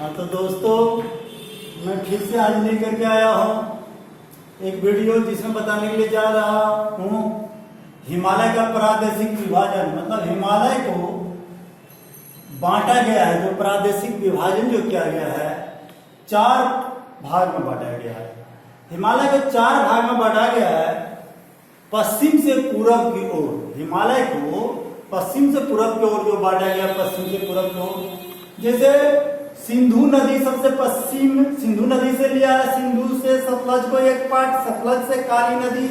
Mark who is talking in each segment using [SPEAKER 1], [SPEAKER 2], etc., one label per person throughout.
[SPEAKER 1] हाँ तो दोस्तों, मैं फिर से आज लेकर के आया हूँ एक वीडियो जिसमें बताने के लिए जा रहा हूँ हिमालय का प्रादेशिक विभाजन। मतलब हिमालय को बांटा गया है, जो प्रादेशिक विभाजन जो किया गया है, 4 भाग में बांटा गया है। हिमालय को 4 भाग में बांटा गया है, पश्चिम से पूरब की ओर। हिमालय को पश्चिम से पूरब की ओर जो बांटा गया, पश्चिम से पूरब की ओर, जैसे सिंधु नदी सबसे पश्चिम, सिंधु नदी से लिया है, सिंधु से सतलज को एक पार्ट, सतलज से काली नदी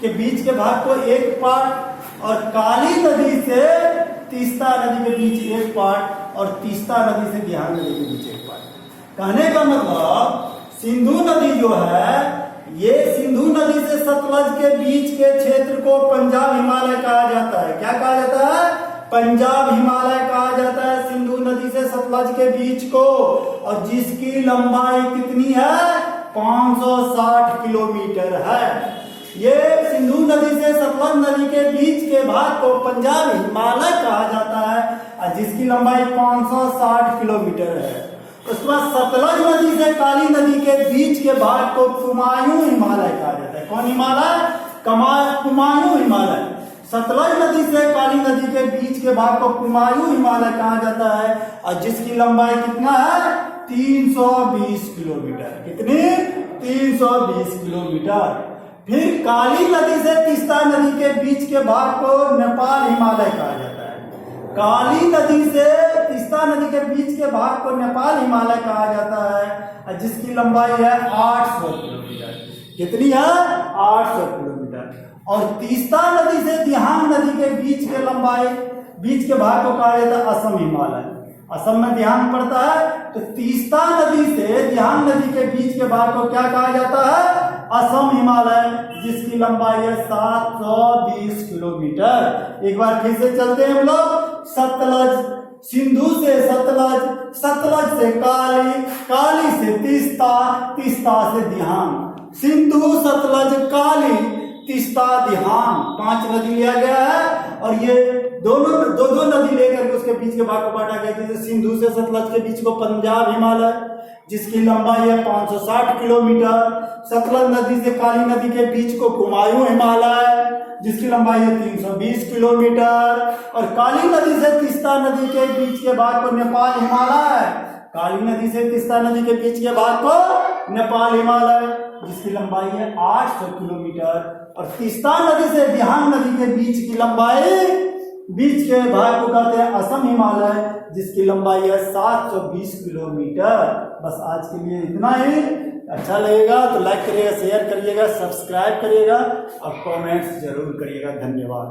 [SPEAKER 1] के बीच के भाग को एक पार्ट, और काली नदी से तीस्ता नदी के बीच एक पार्ट, और तीस्ता नदी से बिहार नदी के बीच एक पार्ट। कहने का मतलब सिंधु नदी जो है, ये सिंधु नदी से सतलज के बीच के क्षेत्र को पंजाब हिमालय कहा जाता है। क्या कहा जाता है? पंजाब हिमालय कहा जाता है सिंधु नदी से सतलज के बीच को, और जिसकी लंबाई कितनी है? 560 किलोमीटर है। ये सिंधु नदी से सतलज नदी के बीच के भाग को पंजाब हिमालय कहा जाता है, और जिसकी लंबाई 560 किलोमीटर है। उसके बाद सतलज नदी से काली नदी के बीच के भाग को कुमायूं हिमालय कहा जाता है। कौन हिमालय? कुमायूं हिमालय। सतलज नदी से काली नदी के बीच के भाग को कुमायूं हिमालय कहा जाता है, और जिसकी लंबाई कितना है? 320 किलोमीटर। कितनी? 320 किलोमीटर। फिर काली नदी से तीस्ता नदी के बीच के भाग को नेपाल हिमालय कहा जाता है। काली नदी से तीस्ता नदी के बीच के भाग को नेपाल हिमालय कहा जाता है, जिसकी लंबाई है 800 किलोमीटर। कितनी है? 800 किलोमीटर। और तीस्ता नदी से दिहांग नदी के बीच के लंबाई, बीच के भाग को कहा जाता है असम हिमालय। असम में दिहांग पड़ता है, तो तीस्ता नदी से दिहांग नदी के बीच के भाग को क्या कहा जाता है? असम हिमालय, जिसकी लंबाई है 720 किलोमीटर। एक बार फिर से चलते हैं हम लोग। सतलज, सिंधु से सतलज, सतलज से काली, काली से तीस्ता, तीस्ता से दिहांग। सिंधु, सतलज, काली, तीस्ता, दिहांग, 5 नदी लिया गया है, और ये दोनों दो नदी लेकर के उसके बीच के भाग को बांटा गया। जैसे सिंधु से सतलज के बीच को पंजाब हिमालय, जिसकी लंबाई है 560 किलोमीटर। सतलज नदी से काली नदी के बीच को कुमायूं हिमालय, जिसकी लंबाई है 320 किलोमीटर। और काली नदी से तीस्ता नदी के बीच के भाग को नेपाल हिमालय, काली नदी से तीस्ता नदी के बीच के भाग को नेपाल हिमालय, जिसकी लंबाई है 800 किलोमीटर। और तीस्ता नदी से दिहांग नदी के बीच की लंबाई, बीच के भाग को कहते हैं असम हिमालय, जिसकी लंबाई है 720 किलोमीटर। बस आज के लिए इतना ही। अच्छा लगेगा तो लाइक करिएगा, शेयर करिएगा, सब्सक्राइब करिएगा, और कमेंट्स जरूर करिएगा। धन्यवाद।